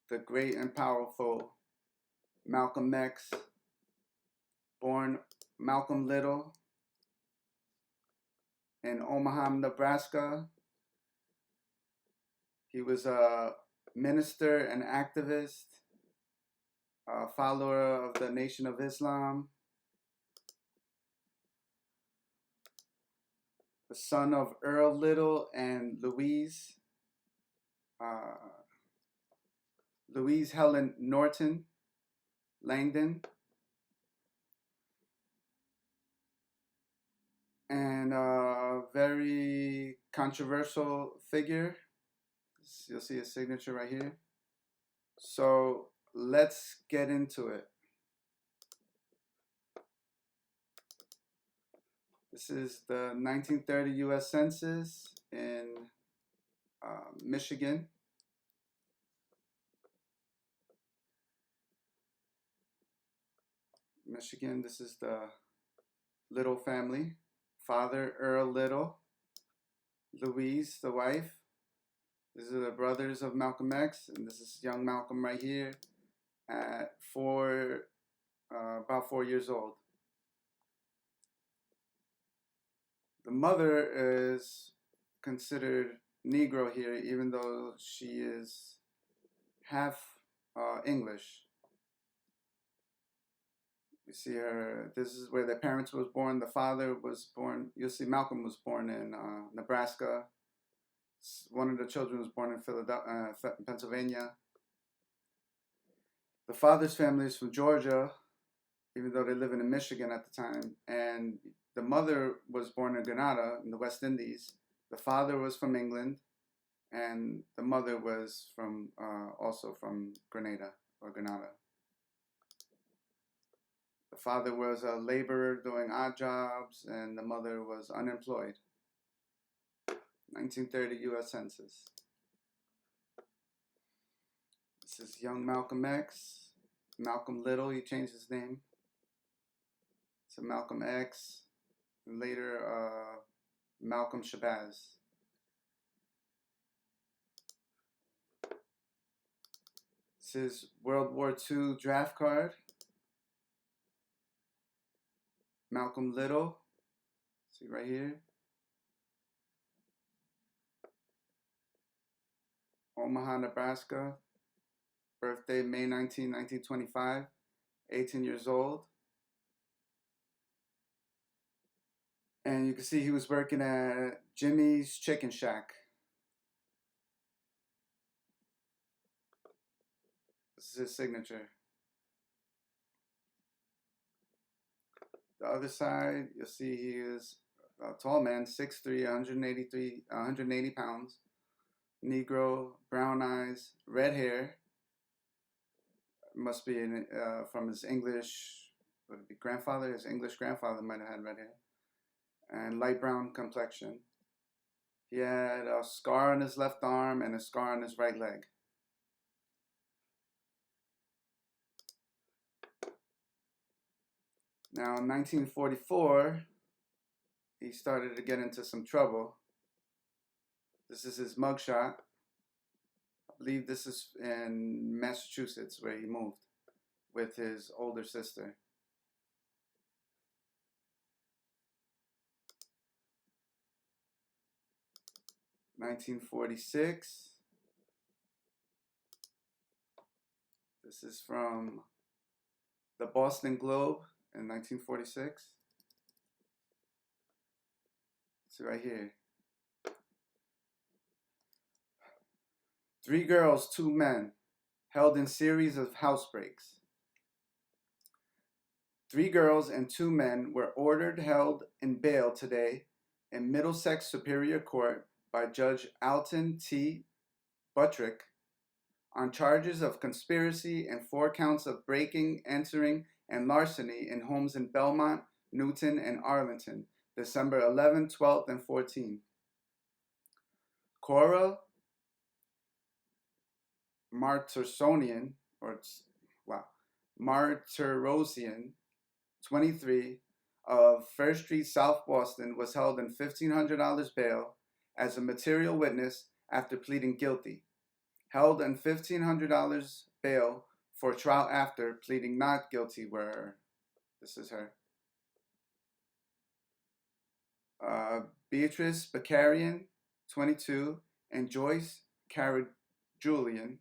the great and powerful Malcolm X, born Malcolm Little in Omaha, Nebraska. He was a minister and activist, a follower of the Nation of Islam, the son of Earl Little and uh, Louise Helen Norton Langdon, and a very controversial figure. You'll see his signature right here. So let's get into it. This is the 1930 U.S. Census in Michigan. This is the Little family. Father, Earl Little. Louise, the wife. These are the brothers of Malcolm X, and this is young Malcolm right here at about 4 years old. The mother is considered Negro here, even though she is half English. You see her, this is where their parents was born. The father was born, you'll see Malcolm was born in Nebraska. One of the children was born in Philadelphia, Pennsylvania. The father's family is from Georgia, even though they live in Michigan at the time. And the mother was born in Grenada in the West Indies. The father was from England, and the mother was from also from Grenada or Grenada. The father was a laborer doing odd jobs, and the mother was unemployed. 1930 U.S. Census. This is young Malcolm X. Malcolm Little, he changed his name to Malcolm X. And later, Malcolm Shabazz. This is World War II draft card. Malcolm Little, see right here. Omaha, Nebraska. Birthday, May 19, 1925. 18 years old. And you can see he was working at Jimmy's Chicken Shack. This is his signature. The other side, you'll see he is a tall man, 6'3", 180 pounds. Negro, brown eyes, red hair. Must be from his English, would it be grandfather? His English grandfather might have had red hair. And light brown complexion. He had a scar on his left arm and a scar on his right leg. Now, in 1944, he started to get into some trouble. This is his mugshot. I believe this is in Massachusetts where he moved with his older sister. (1946). This is from the Boston Globe in 1946. See right here. 3 girls, 2 men, held in series of housebreaks. 3 girls and 2 men were ordered held in bail today in Middlesex Superior Court by Judge Alton T. Buttrick on charges of conspiracy and 4 counts of breaking, entering, and larceny in homes in Belmont, Newton, and Arlington, December 11, 12th, and 14th. Cora Martirosian, 23, of First Street, South Boston, was held in $1,500 bail as a material witness after pleading guilty. held on $1,500 bail for trial after pleading not guilty. Where this is her. Beatrice Bakarian, 22, and Joyce Julian,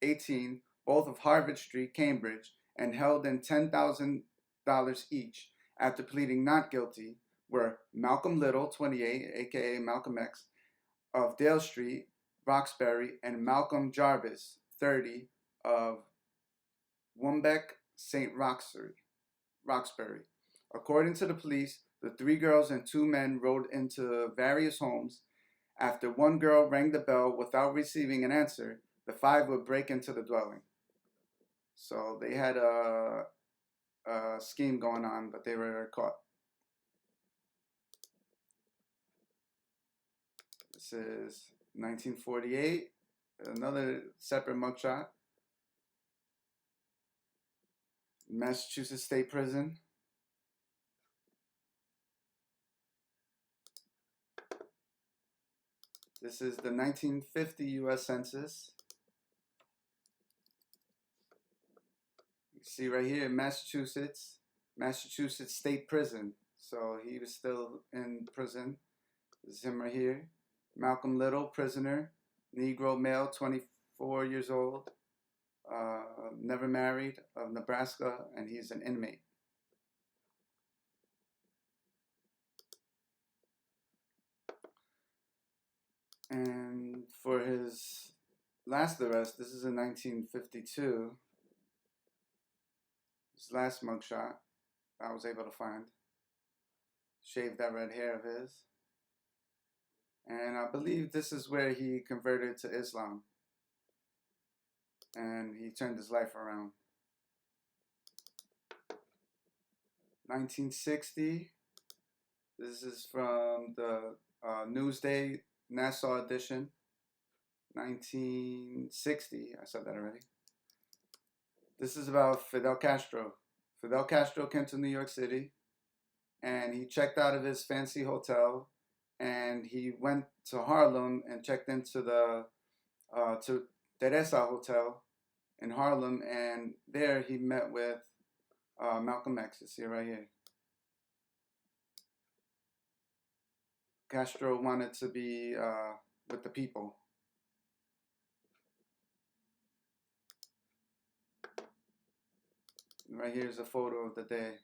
18, both of Harvard Street, Cambridge, and held in $10,000 each after pleading not guilty, were Malcolm Little, 28, aka Malcolm X, of Dale Street, Roxbury, and Malcolm Jarvis, 30, of Wombeck, St. Roxbury. According to the police, the 3 girls and 2 men rode into various homes. After one girl rang the bell without receiving an answer, the 5 would break into the dwelling. So they had a scheme going on, but they were caught. This is 1948, another separate mugshot. Massachusetts State Prison. This is the 1950 U.S. Census. You see right here, Massachusetts State Prison. So he was still in prison. This is him right here. Malcolm Little, prisoner, Negro male, 24 years old, never married, of Nebraska, and he's an inmate. And for his last arrest, this is in 1952, his last mugshot I was able to find. Shaved that red hair of his. And I believe this is where he converted to Islam. And he turned his life around. 1960. This is from the Newsday Nassau edition. 1960. I said that already. This is about Fidel Castro. Fidel Castro came to New York City. And he checked out of his fancy hotel. And he went to Harlem and checked into the to Teresa Hotel in Harlem, and there he met with Malcolm X. You see right here. Castro wanted to be with the people. Right here's a photo of the day.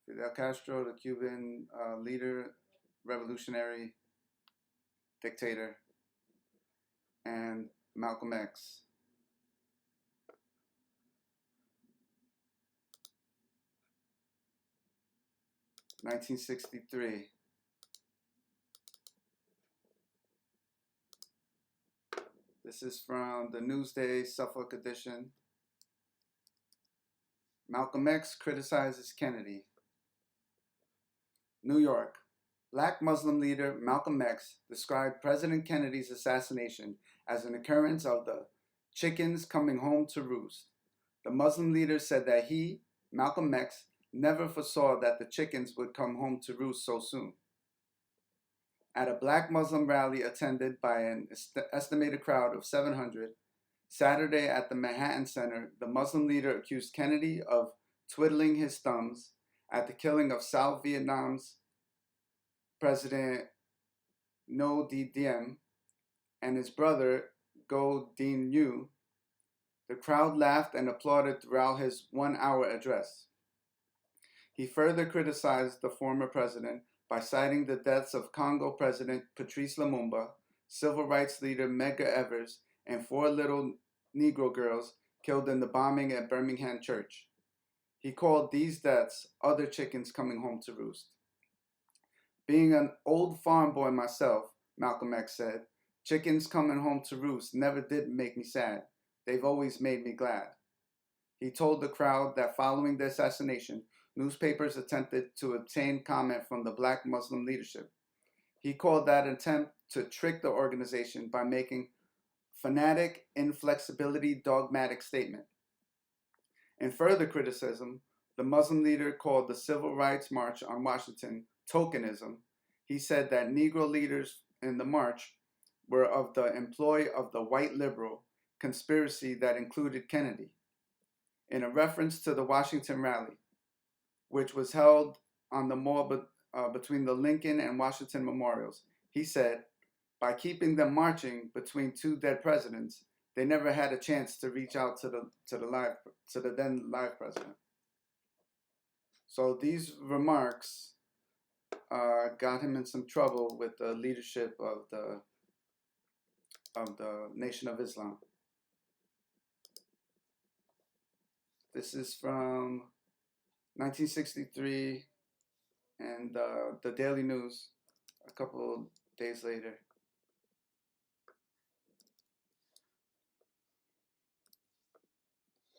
Fidel Castro, the Cuban leader, revolutionary dictator, and Malcolm X. (1963). This is from the Newsday Suffolk edition. Malcolm X criticizes Kennedy. New York. Black Muslim leader Malcolm X described President Kennedy's assassination as an occurrence of the chickens coming home to roost. The Muslim leader said that he, Malcolm X, never foresaw that the chickens would come home to roost so soon. At a black Muslim rally attended by an estimated crowd of 700, Saturday at the Manhattan Center, the Muslim leader accused Kennedy of twiddling his thumbs at the killing of South Vietnam's President Ngo Diem and his brother Ngo Dinh Nhu. The crowd laughed and applauded throughout his 1-hour address. He further criticized the former president by citing the deaths of Congo President Patrice Lumumba, civil rights leader Medgar Evers, and 4 little Negro girls killed in the bombing at Birmingham Church. He called these deaths other chickens coming home to roost. Being an old farm boy myself, Malcolm X said, chickens coming home to roost never did make me sad. They've always made me glad. He told the crowd that following the assassination, newspapers attempted to obtain comment from the black Muslim leadership. He called that attempt to trick the organization by making fanatic, inflexibility, dogmatic statement. In further criticism, the Muslim leader called the Civil Rights March on Washington tokenism. He said that Negro leaders in the march were of the employ of the white liberal conspiracy that included Kennedy, in a reference to the Washington rally, which was held on the mall between the Lincoln and Washington memorials. He said, by keeping them marching between two dead presidents, they never had a chance to reach out to the then live president. So these remarks got him in some trouble with the leadership of the Nation of Islam. This is from 1963 and the Daily News a couple days later.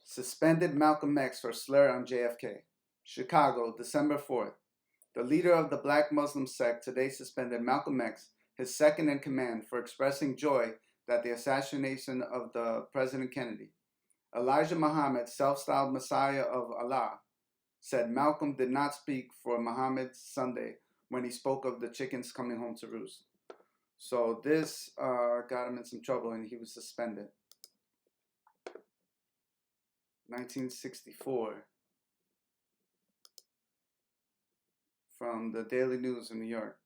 Suspended Malcolm X for slur on JFK. Chicago, December 4th. The leader of the black Muslim sect today suspended Malcolm X, his second in command, for expressing joy that the assassination of the President Kennedy. Elijah Muhammad, self-styled Messiah of Allah, said Malcolm did not speak for Muhammad's Sunday when he spoke of the chickens coming home to roost. So this got him in some trouble and he was suspended. 1964, from the Daily News in New York.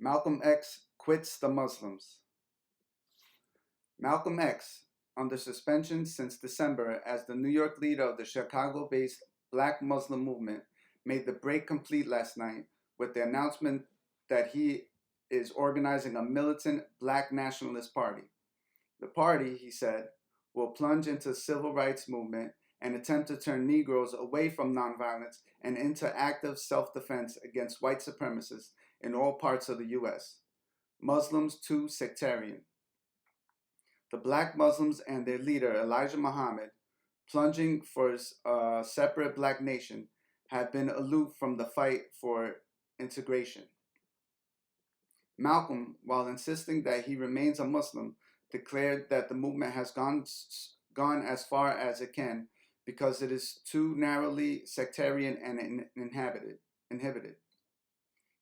Malcolm X quits the Muslims. Malcolm X, under suspension since December as the New York leader of the Chicago-based Black Muslim movement, made the break complete last night with the announcement that he is organizing a militant black nationalist party. The party, he said, will plunge into the civil rights movement and attempt to turn Negroes away from nonviolence and into active self-defense against white supremacists in all parts of the U.S. Muslims too sectarian. The black Muslims and their leader, Elijah Muhammad, plunging for a separate black nation, have been aloof from the fight for integration. Malcolm, while insisting that he remains a Muslim, declared that the movement has gone as far as it can because it is too narrowly sectarian and inhibited.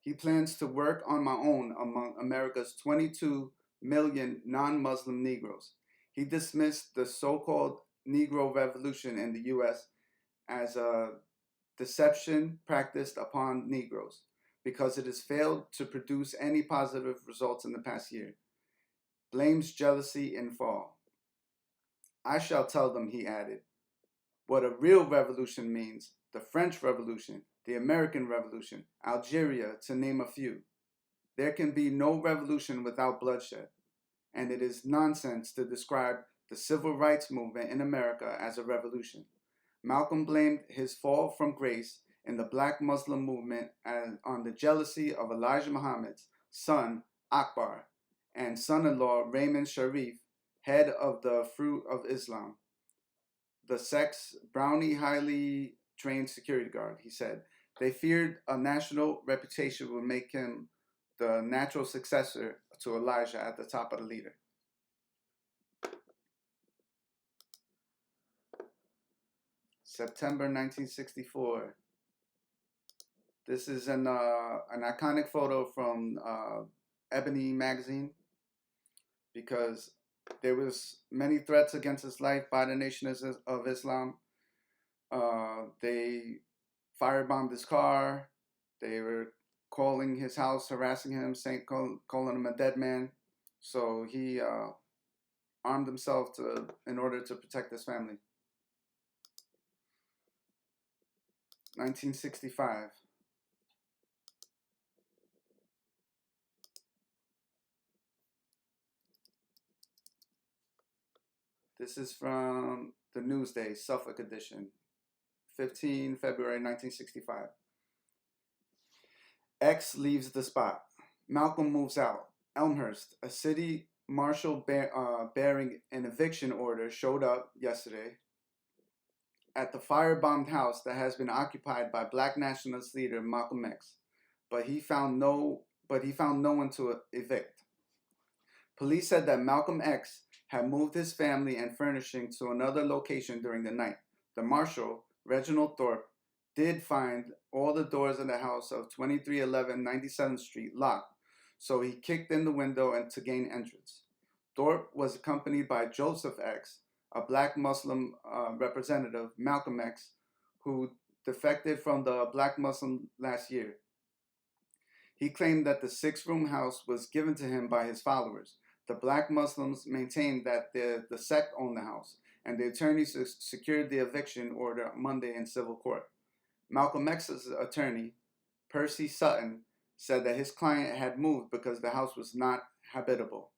He plans to work on my own among America's 22 million non-Muslim Negroes. He dismissed the so-called Negro Revolution in the U.S. as a deception practiced upon Negroes because it has failed to produce any positive results in the past year. Blames jealousy in fall. I shall tell them, he added, what a real revolution means, the French Revolution, the American Revolution, Algeria, to name a few. There can be no revolution without bloodshed, and it is nonsense to describe the civil rights movement in America as a revolution. Malcolm blamed his fall from grace in the black Muslim movement on the jealousy of Elijah Muhammad's son, Akbar, and son-in-law, Raymond Sharif, head of the Fruit of Islam, the sect's brownie, highly trained security guard. He said they feared a national reputation would make him the natural successor to Elijah at the top of the leader. September 1964. This is an iconic photo from Ebony magazine because there was many threats against his life by the Nation of Islam. They firebombed his car. They were calling his house, harassing him, calling him a dead man. So he armed himself in order to protect his family. 1965. This is from the Newsday, Suffolk edition, 15 February 1965. X leaves the spot. Malcolm moves out. Elmhurst, a city marshal bearing an eviction order, showed up yesterday at the firebombed house that has been occupied by black nationalist leader Malcolm X, but he found no one to evict. Police said that Malcolm X had moved his family and furnishing to another location during the night. The marshal, Reginald Thorpe, did find all the doors in the house of 2311 97th Street locked, so he kicked in the window and to gain entrance. Thorpe was accompanied by Joseph X, a black Muslim representative, Malcolm X, who defected from the black Muslim last year. He claimed that the six-room house was given to him by his followers. The black Muslims maintained that the sect owned the house, and the attorneys secured the eviction order Monday in civil court. Malcolm X's attorney, Percy Sutton, said that his client had moved because the house was not habitable.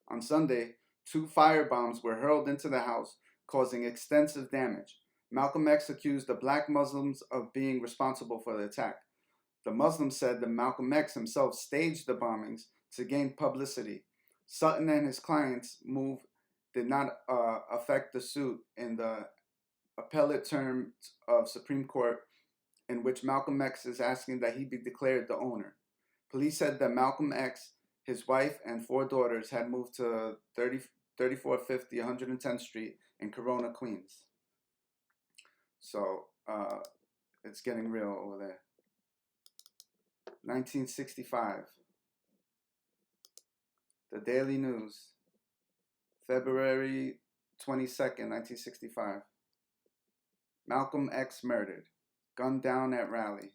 On Sunday, 2 firebombs were hurled into the house, causing extensive damage. Malcolm X accused the black Muslims of being responsible for the attack. The Muslims said that Malcolm X himself staged the bombings to gain publicity. Sutton and his client's move did not affect the suit in the appellate terms of Supreme Court, in which Malcolm X is asking that he be declared the owner. Police said that Malcolm X, his wife, and 4 daughters had moved to 3450 110th Street in Corona, Queens. So it's getting real over there. 1965. The Daily News, February 22nd, 1965. Malcolm X murdered. Gunned down at rally.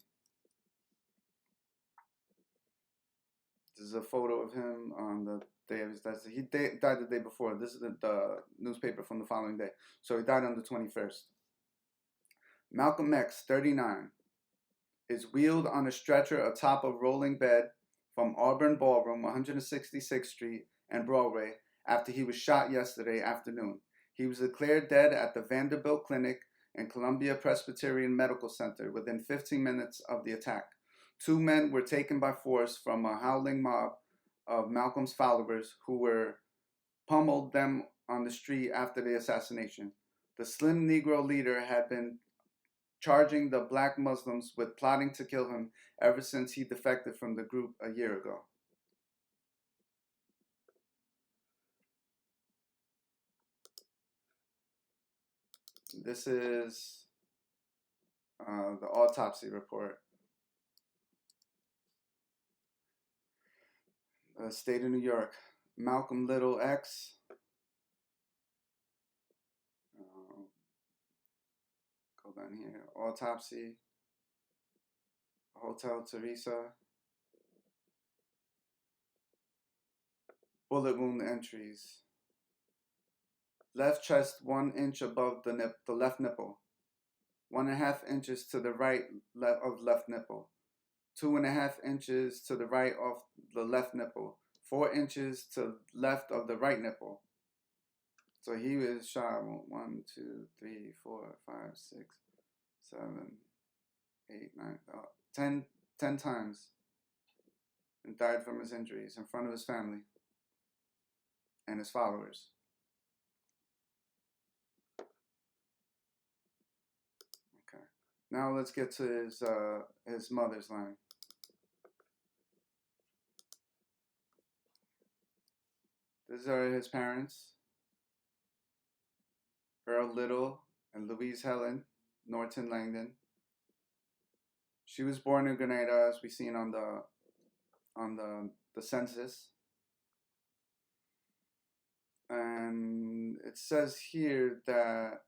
This is a photo of him on the day of his death. He died the day before. This is the newspaper from the following day. So he died on the 21st. Malcolm X, 39, is wheeled on a stretcher atop a rolling bed from Auburn Ballroom, 166th Street and Broadway, after he was shot yesterday afternoon. He was declared dead at the Vanderbilt Clinic and Columbia Presbyterian Medical Center within 15 minutes of the attack. 2 men were taken by force from a howling mob of Malcolm's followers who were pummeled them on the street after the assassination. The slim Negro leader had been charging the black Muslims with plotting to kill him ever since he defected from the group a year ago. This is the autopsy report. State of New York. Malcolm Little X. Go down here. Autopsy. Hotel Teresa. Bullet wound entries. Left chest 1 inch above the left nipple. 1.5 inches to the right of left nipple. 2.5 inches to the right of the left nipple. 4 inches to left of the right nipple. So he was shot 1, 2, 3, 4, 5, 6, 7, 8, 9, 10 times, and died from his injuries in front of his family and his followers. Okay, now let's get to his mother's line. These are his parents, Earl Little and Louise Helen Norton Langdon. She was born in Grenada, as we've seen on the census. And it says here that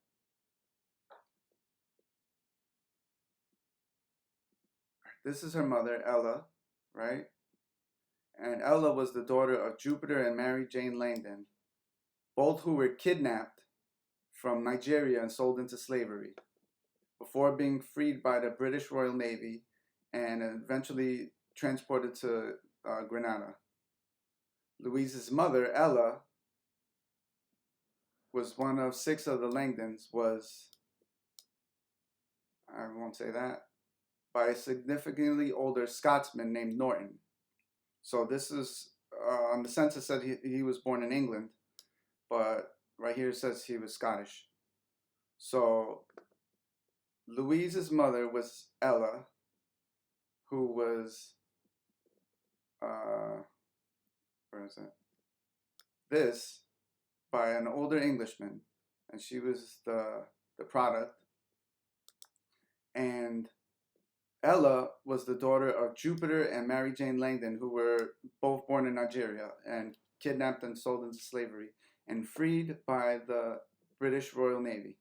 this is her mother, Ella, right? And Ella was the daughter of Jupiter and Mary Jane Langdon, both who were kidnapped from Nigeria and sold into slavery before being freed by the British Royal Navy and eventually transported to Grenada. Louise's mother, Ella, was one of 6 of the Langdons, I won't say that, by a significantly older Scotsman named Norton. So this is, on the census said he was born in England, but right here it says he was Scottish. So Louise's mother was Ella, who was, where is it? This, by an older Englishman, and she was the product And Ella was the daughter of Jupiter and Mary Jane Langdon, who were both born in Nigeria and kidnapped and sold into slavery and freed by the British Royal Navy.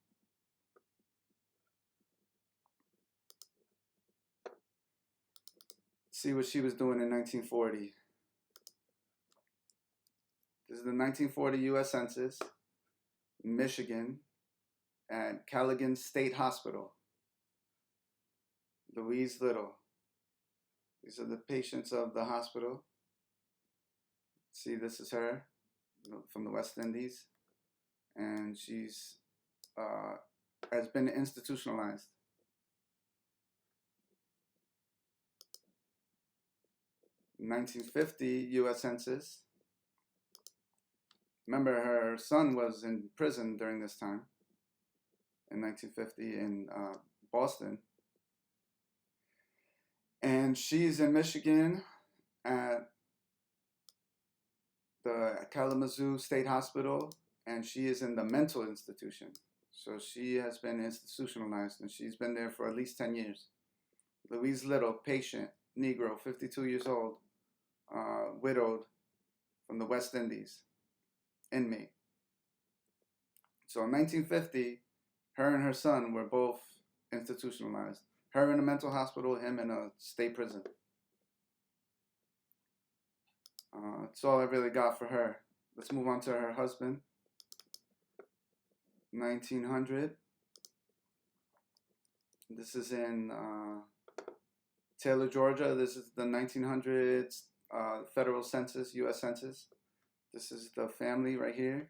See what she was doing in 1940. This is the 1940 U.S. Census, Michigan, at Callaghan State Hospital. Louise Little. These are the patients of the hospital. See, this is her from the West Indies, and she's has been institutionalized. 1950 U.S. Census. Remember, her son was in prison during this time in 1950 in Boston. And she's in Michigan at the Kalamazoo State Hospital, and she is in the mental institution. So she has been institutionalized, and she's been there for at least 10 years. Louise Little, patient, Negro, 52 years old, widowed, from the West Indies, inmate. So in 1950, her and her son were both institutionalized. Her in a mental hospital, him in a state prison. That's all I really got for her. Let's move on to her husband. 1900. This is in Taylor, Georgia. This is the 1900s federal census, U.S. Census. This is the family right here.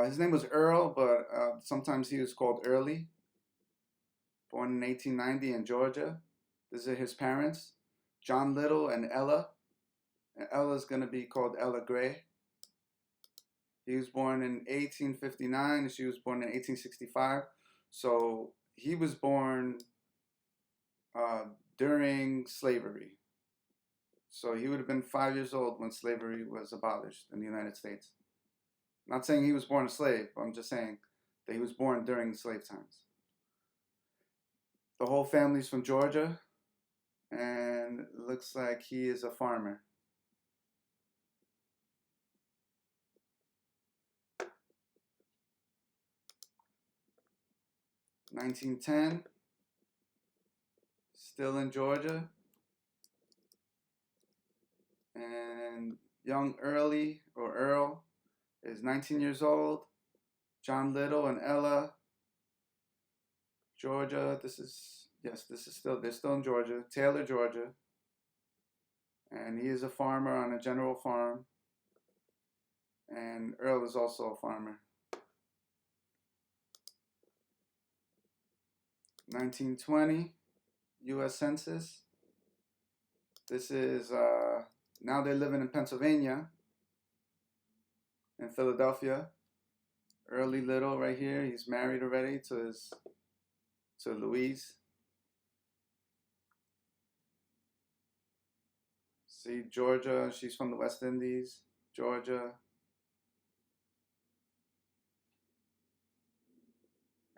His name was Earl, but sometimes he was called Early. Born in 1890 in Georgia. These are his parents, John Little and Ella. And Ella's going to be called Ella Gray. He was born in 1859 and she was born in 1865. So he was born during slavery. So he would have been 5 years old when slavery was abolished in the United States. Not saying he was born a slave, but I'm just saying that he was born during slave times. The whole family's from Georgia, and it looks like he is a farmer. (1910), still in Georgia, and young Earl is 19 years old. John Little and Ella, Georgia. They're still in Georgia, Taylor, Georgia. And he is a farmer on a general farm. And Earl is also a farmer. 1920, U.S. Census. This is, now they're living in Pennsylvania, in Philadelphia. Early Little right here, he's married already to Louise. See, Georgia, she's from the West Indies, Georgia.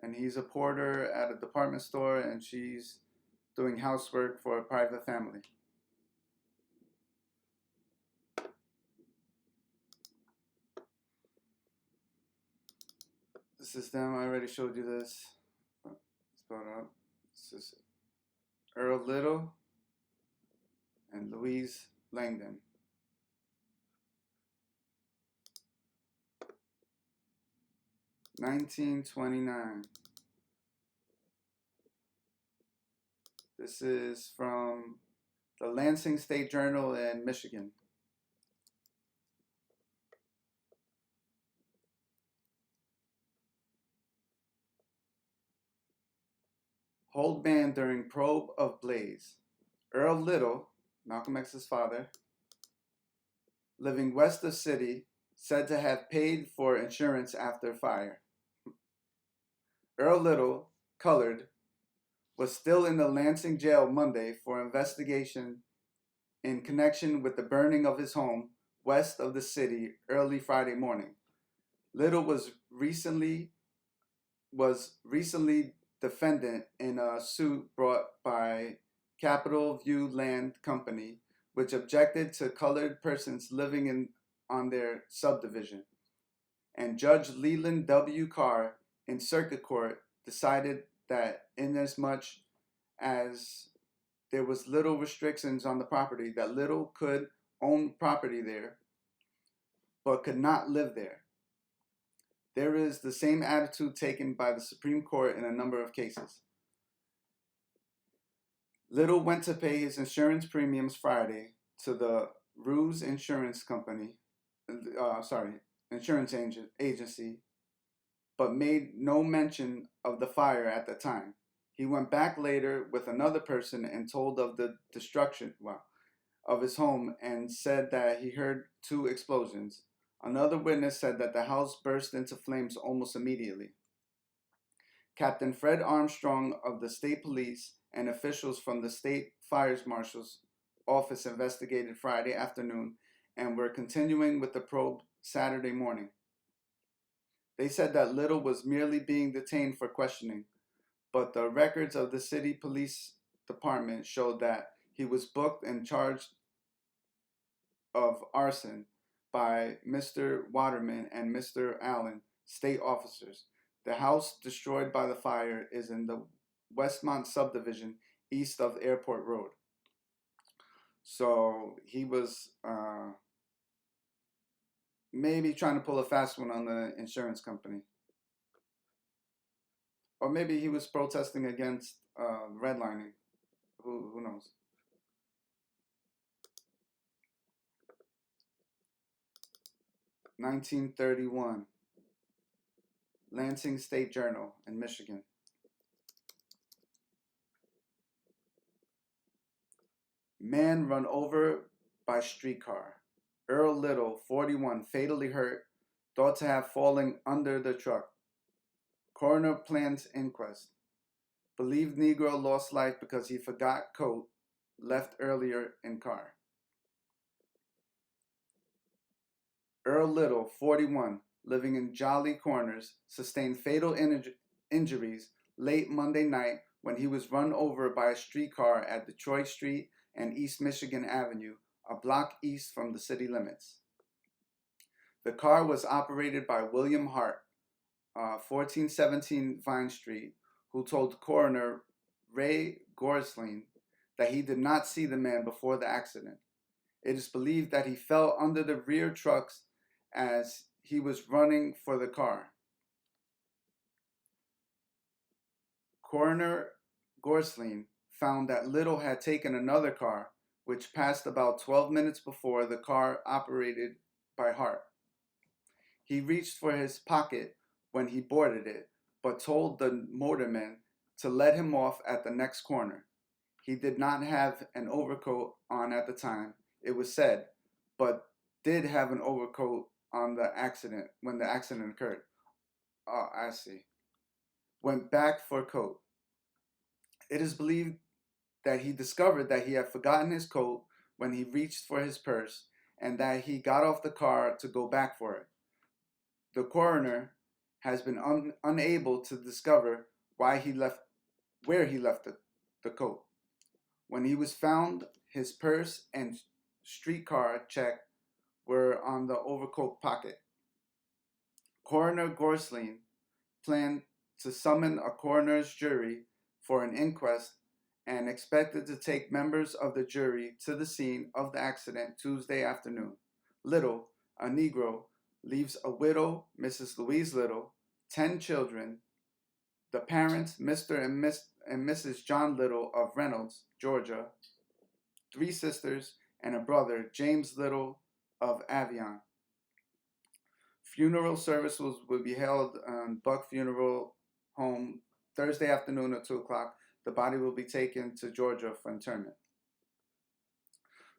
And he's a porter at a department store, and she's doing housework for a private family. This is them. I already showed you this. This is Earl Little and Louise Langdon. (1929). This is from the Lansing State Journal in Michigan. Hold band during probe of Blaze. Earl Little, Malcolm X's father, living west of city, said to have paid for insurance after fire. Earl Little, colored, was still in the Lansing jail Monday for investigation in connection with the burning of his home west of the city early Friday morning. Little was recently was recently defendant in a suit brought by Capitol View Land Company, which objected to colored persons living on their subdivision. And Judge Leland W. Carr in Circuit Court decided that inasmuch as there was little restrictions on the property, that Little could own property there, but could not live there. There is the same attitude taken by the Supreme Court in a number of cases. Little went to pay his insurance premiums Friday to the Ruse Insurance Company, insurance agency, but made no mention of the fire at the time. He went back later with another person and told of the destruction of his home and said that he heard 2 explosions. Another witness said that the house burst into flames almost immediately. Captain Fred Armstrong of the state police and officials from the state fire marshal's office investigated Friday afternoon and were continuing with the probe Saturday morning. They said that Little was merely being detained for questioning, but the records of the city police department showed that he was booked and charged of arson by Mr. Waterman and Mr. Allen, state officers. The house destroyed by the fire is in the Westmont subdivision east of Airport Road. So he was maybe trying to pull a fast one on the insurance company. Or maybe he was protesting against redlining. Who knows? (1931) Lansing State Journal in Michigan. Man run over by streetcar. Earl Little, 41, fatally hurt, thought to have fallen under the truck. Coroner plans inquest. Believed Negro lost life because he forgot coat left earlier in car. Earl Little, 41, living in Jolly Corners, sustained fatal injuries late Monday night when he was run over by a streetcar at Detroit Street and East Michigan Avenue, a block east from the city limits. The car was operated by William Hart, 1417 Vine Street, who told coroner Ray Gorsling that he did not see the man before the accident. It is believed that he fell under the rear trucks as he was running for the car. Coroner Gorsling found that Little had taken another car, which passed about 12 minutes before the car operated by Hart. He reached for his pocket when he boarded it, but told the motorman to let him off at the next corner. He did not have an overcoat on at the time, it was said, but did have an overcoat on when the accident occurred. Oh, I see. Went back for a coat. It is believed that he discovered that he had forgotten his coat when he reached for his purse and that he got off the car to go back for it. The coroner has been unable to discover where he left the coat. When he was found, his purse and streetcar check were on the overcoat pocket. Coroner Gorsling planned to summon a coroner's jury for an inquest and expected to take members of the jury to the scene of the accident Tuesday afternoon. Little, a Negro, leaves a widow, Mrs. Louise Little, 10 children, the parents, Mr. and Mrs. John Little of Reynolds, Georgia, 3 sisters, and a brother, James Little of Avion. Funeral service will be held on Buck Funeral Home Thursday afternoon at 2 o'clock. The body will be taken to Georgia for interment.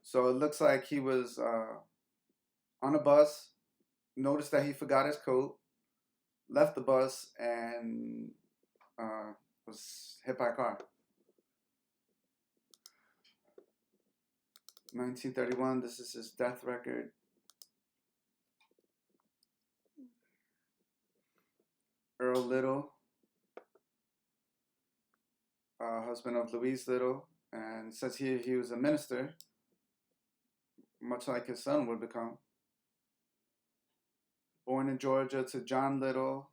So it looks like he was on a bus, noticed that he forgot his coat, left the bus, and was hit by a car. 1931, this is his death record. Earl Little, husband of Louise Little, and it says here he was a minister, much like his son would become. Born in Georgia to John Little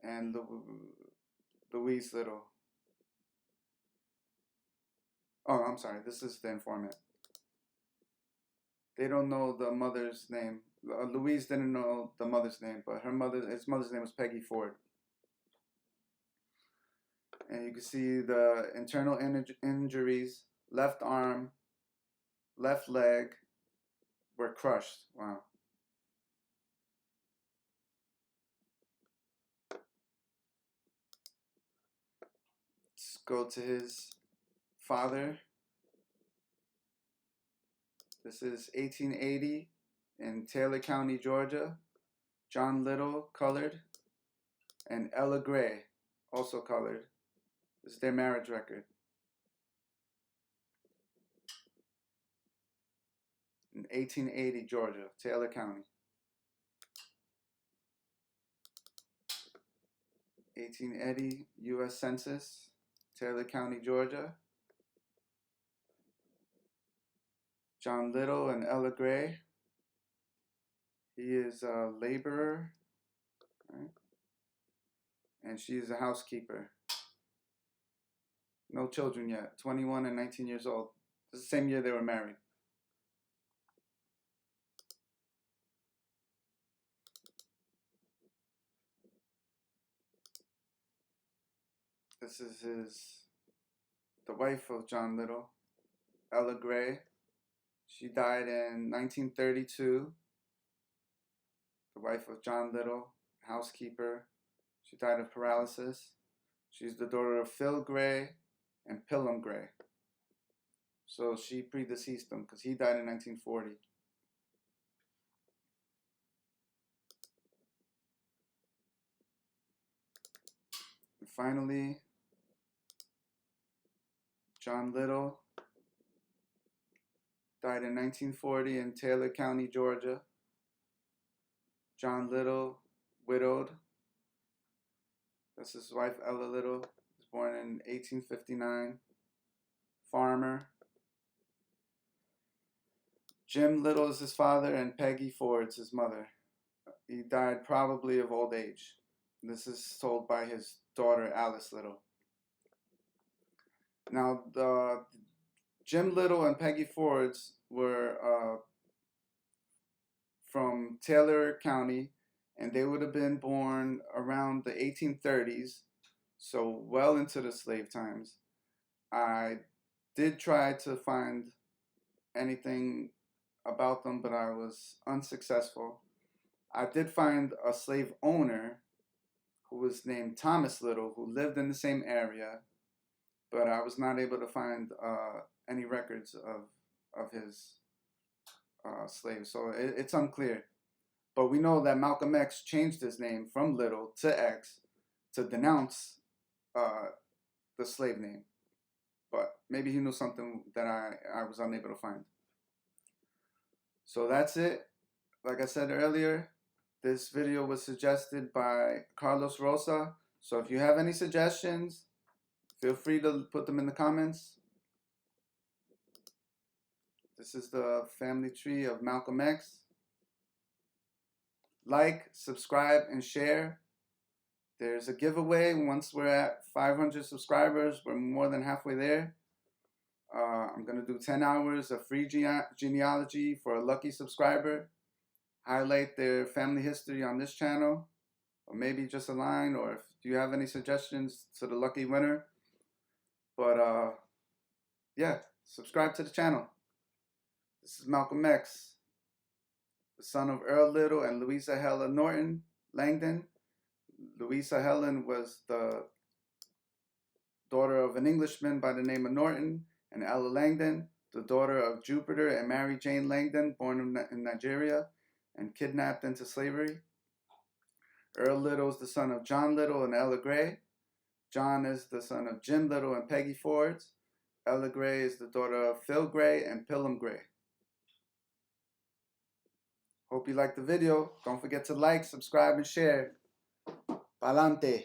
and Louise Little. Oh, I'm sorry, this is the informant. They don't know the mother's name. Louise didn't know the mother's name, but his mother's name was Peggy Ford. And you can see the internal injuries: left arm, left leg were crushed. Wow. Let's go to his father. This is 1880 in Taylor County, Georgia. John Little, colored, and Ella Gray, also colored. This is their marriage record. In 1880, Georgia, Taylor County. 1880, U.S. Census, Taylor County, Georgia. John Little and Ella Gray. He is a laborer, right? And she's a housekeeper. No children yet, 21 and 19 years old. This is the same year they were married. This is the wife of John Little, Ella Gray. She died in 1932. The wife of John Little, housekeeper. She died of paralysis. She's the daughter of Phil Gray and Pilum Gray. So she predeceased him because he died in 1940. And finally, John Little died in 1940 in Taylor County, Georgia. John Little, widowed. That's his wife, Ella Little. Was born in 1859. Farmer. Jim Little is his father, and Peggy Ford's his mother. He died probably of old age. This is told by his daughter, Alice Little. Now, Jim Little and Peggy Ford's were from Taylor County, and they would have been born around the 1830s, so well into the slave times. I did try to find anything about them, but I was unsuccessful. I did find a slave owner who was named Thomas Little, who lived in the same area, but I was not able to find any records of his slaves, so it's unclear. But we know that Malcolm X changed his name from Little to X to denounce the slave name. But maybe he knew something that I was unable to find. So that's it. Like I said earlier, this video was suggested by Carlos Rosa. So if you have any suggestions, feel free to put them in the comments. This is the family tree of Malcolm X. Like, subscribe, and share. There's a giveaway once we're at 500 subscribers. We're more than halfway there. I'm going to do 10 hours of free genealogy for a lucky subscriber. Highlight their family history on this channel, or maybe just a line, or if you have any suggestions to the lucky winner. But yeah, subscribe to the channel. This is Malcolm X, the son of Earl Little and Louisa Helen Norton Langdon. Louisa Helen was the daughter of an Englishman by the name of Norton, and Ella Langdon, the daughter of Jupiter and Mary Jane Langdon, born in Nigeria and kidnapped into slavery. Earl Little is the son of John Little and Ella Gray. John is the son of Jim Little and Peggy Ford. Ella Gray is the daughter of Phil Gray and Pilum Gray. Hope you liked the video. Don't forget to like, subscribe, and share. Pa'lante.